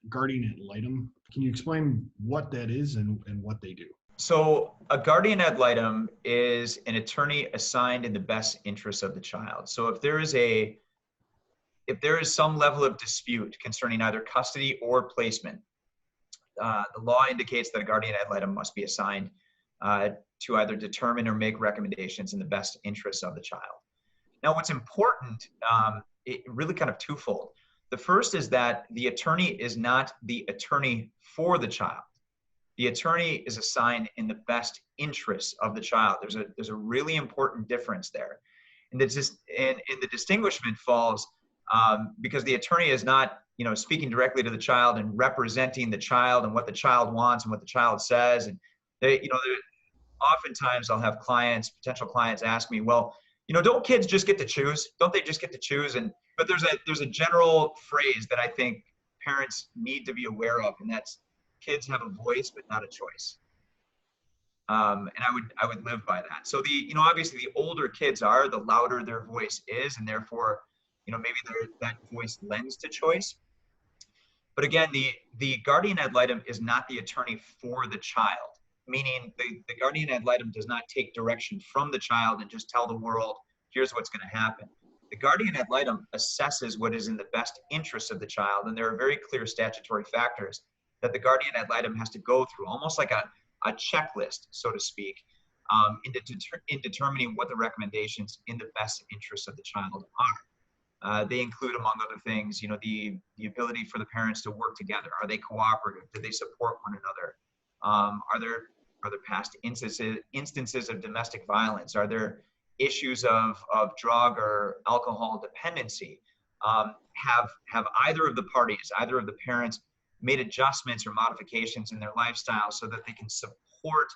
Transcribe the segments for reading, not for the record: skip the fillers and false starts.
guardian ad litem. Can you explain what that is and what they do? So a guardian ad litem is an attorney assigned in the best interest of the child. So if there is some level of dispute concerning either custody or placement, the law indicates that a guardian ad litem must be assigned to either determine or make recommendations in the best interests of the child. Now, what's important, it really kind of twofold. The first is that the attorney is not the attorney for the child. The attorney is assigned in the best interests of the child. There's a really important difference there. And the distinguishment falls because the attorney is not, speaking directly to the child and representing the child and what the child wants and what the child says. And oftentimes I'll have potential clients ask me, well, don't kids just get to choose? Don't they just get to choose? But there's a general phrase that I think parents need to be aware of, and that's kids have a voice but not a choice. And I would live by that. So obviously the older kids are, the louder their voice is, and therefore, maybe that voice lends to choice. But again, the guardian ad litem is not the attorney for the child, meaning the guardian ad litem does not take direction from the child and just tell the world, here's what's going to happen. The guardian ad litem assesses what is in the best interest of the child, and there are very clear statutory factors that the guardian ad litem has to go through, almost like a checklist, so to speak, in determining what the recommendations in the best interest of the child are. They include, among other things, the ability for the parents to work together. Are they cooperative? Do they support one another? Are there past instances of domestic violence? Are there issues of drug or alcohol dependency? Have either of the parties, either of the parents, made adjustments or modifications in their lifestyle so that they can support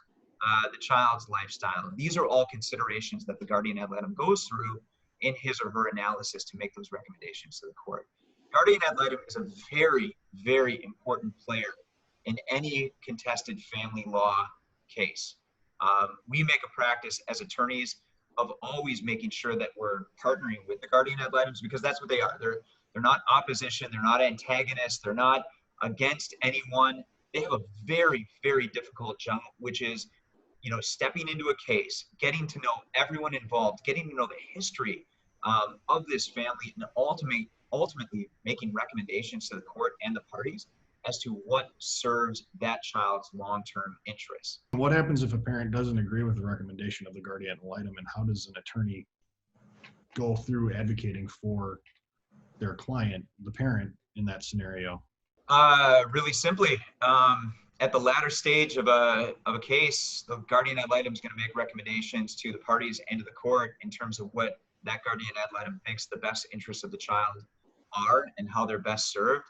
the child's lifestyle? These are all considerations that the guardian ad litem goes through in his or her analysis to make those recommendations to the court. Guardian ad litem is a very, very important player in any contested family law case. We make a practice as attorneys of always making sure that we're partnering with the guardian ad litems, because that's what they are. They're not opposition, they're not antagonists, they're not against anyone. They have a very, very difficult job, which is, stepping into a case, getting to know everyone involved, getting to know the history of this family, and ultimately making recommendations to the court and the parties as to what serves that child's long-term interests. What happens if a parent doesn't agree with the recommendation of the guardian ad litem, and how does an attorney go through advocating for their client, the parent, in that scenario? Really simply, at the latter stage of a case, the guardian ad litem is going to make recommendations to the parties and to the court in terms of what that guardian ad litem thinks the best interests of the child are and how they're best served.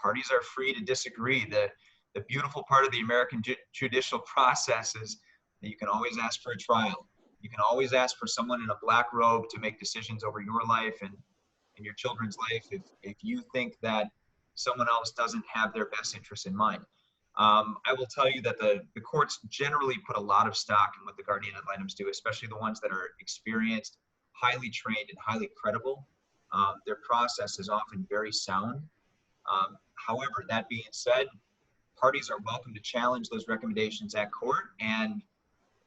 Parties are free to disagree. The beautiful part of the American judicial process is that you can always ask for a trial. You can always ask for someone in a black robe to make decisions over your life and your children's life if you think that someone else doesn't have their best interests in mind. I will tell you that the courts generally put a lot of stock in what the guardian ad litems do, especially the ones that are experienced, highly trained, and highly credible. Their process is often very sound. However, that being said, parties are welcome to challenge those recommendations at court, and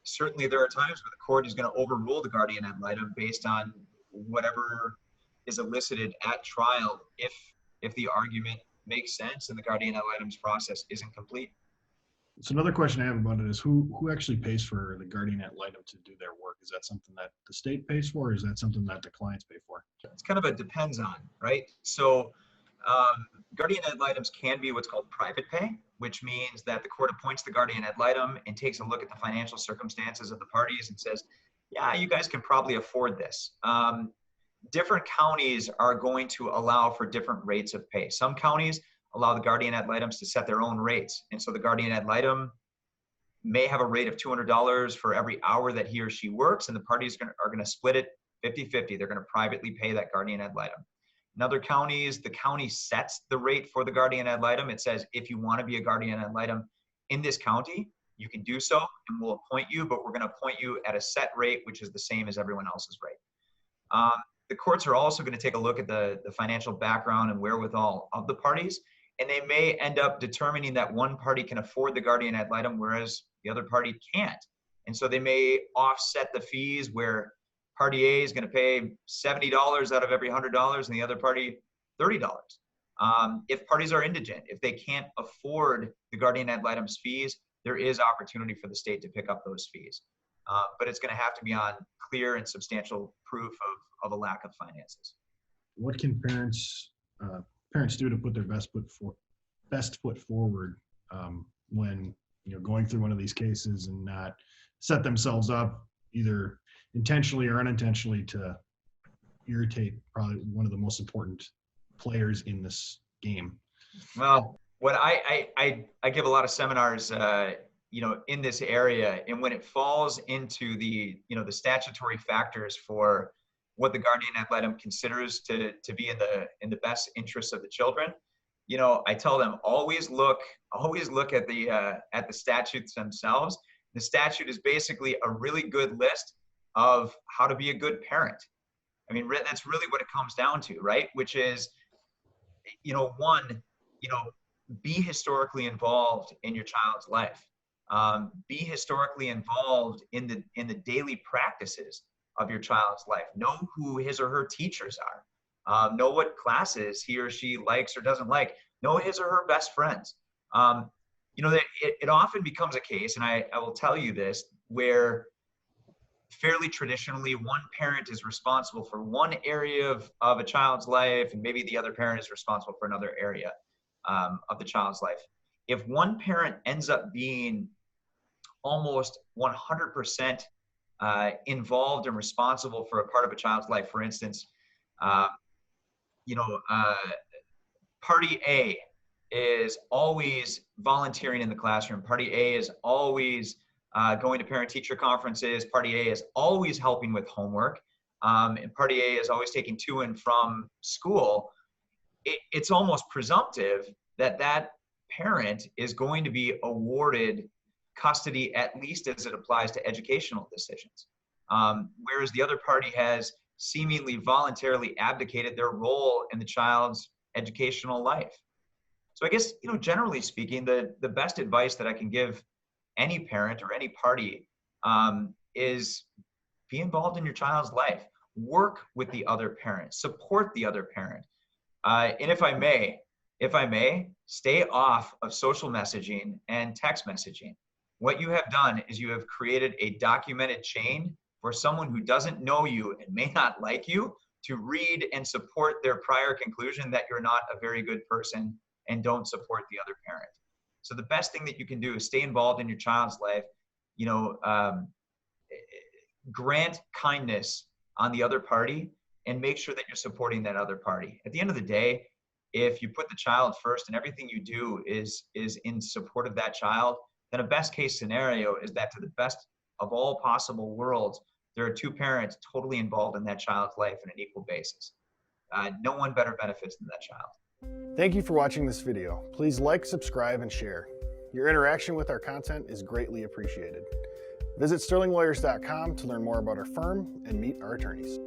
certainly there are times where the court is going to overrule the guardian ad litem based on whatever is elicited at trial if the argument makes sense and the guardian ad litem's process isn't complete. So another question I have about it is who actually pays for the guardian ad litem to do their work? Is that something that the state pays for, or is that something that the clients pay for? It's kind of a depends on, right? So guardian ad litems can be what's called private pay, which means that the court appoints the guardian ad litem and takes a look at the financial circumstances of the parties and says, yeah, you guys can probably afford this. Different counties are going to allow for different rates of pay. Some counties allow the guardian ad litems to set their own rates. And so the guardian ad litem may have a rate of $200 for every hour that he or she works, and the parties are going to split it 50-50. They're going to privately pay that guardian ad litem. In other counties, the county sets the rate for the guardian ad litem. It says, if you want to be a guardian ad litem in this county, you can do so, and we'll appoint you, but we're going to appoint you at a set rate, which is the same as everyone else's rate. The courts are also going to take a look at the financial background and wherewithal of the parties and they may end up determining that one party can afford the guardian ad litem, whereas the other party can't. And so they may offset the fees where party A is going to pay $70 out of every $100 and the other party $30. If parties are indigent, if they can't afford the guardian ad litem's fees, there is opportunity for the state to pick up those fees. But it's going to have to be on clear and substantial proof of a lack of finances. What can parents do to put their best foot forward when going through one of these cases and not set themselves up either intentionally or unintentionally to irritate probably one of the most important players in this game? Well, what I give a lot of seminars, in this area, and when it falls into the statutory factors for what the guardian ad litem considers to be in the best interests of the children, I tell them always look at the statutes themselves. The statute is basically a really good list of how to be a good parent. I mean, that's really what it comes down to, right? Which is, one, be historically involved in your child's life. Be historically involved in the daily practices of your child's life. Know who his or her teachers are. Know what classes he or she likes or doesn't like. Know his or her best friends. It often becomes a case, and I will tell you this, where fairly traditionally one parent is responsible for one area of a child's life, and maybe the other parent is responsible for another area of the child's life. If one parent ends up being almost 100% involved and responsible for a part of a child's life, for instance, party A is always volunteering in the classroom. Party A is always going to parent-teacher conferences. Party A is always helping with homework. And Party A is always taking to and from school. It's almost presumptive that parent is going to be awarded custody, at least as it applies to educational decisions. Whereas the other party has seemingly voluntarily abdicated their role in the child's educational life. So I guess, generally speaking, the best advice that I can give any parent or any party is be involved in your child's life. Work with the other parent. Support the other parent. And if I may, stay off of social messaging and text messaging. What you have done is you have created a documented chain for someone who doesn't know you and may not like you to read and support their prior conclusion that you're not a very good person and don't support the other parent. So the best thing that you can do is stay involved in your child's life, grant kindness on the other party and make sure that you're supporting that other party. At the end of the day, if you put the child first and everything you do is in support of that child, then a best case scenario is that to the best of all possible worlds, there are two parents totally involved in that child's life on an equal basis. No one better benefits than that child. Thank you for watching this video. Please like, subscribe, and share. Your interaction with our content is greatly appreciated. Visit sterlinglawyers.com to learn more about our firm and meet our attorneys.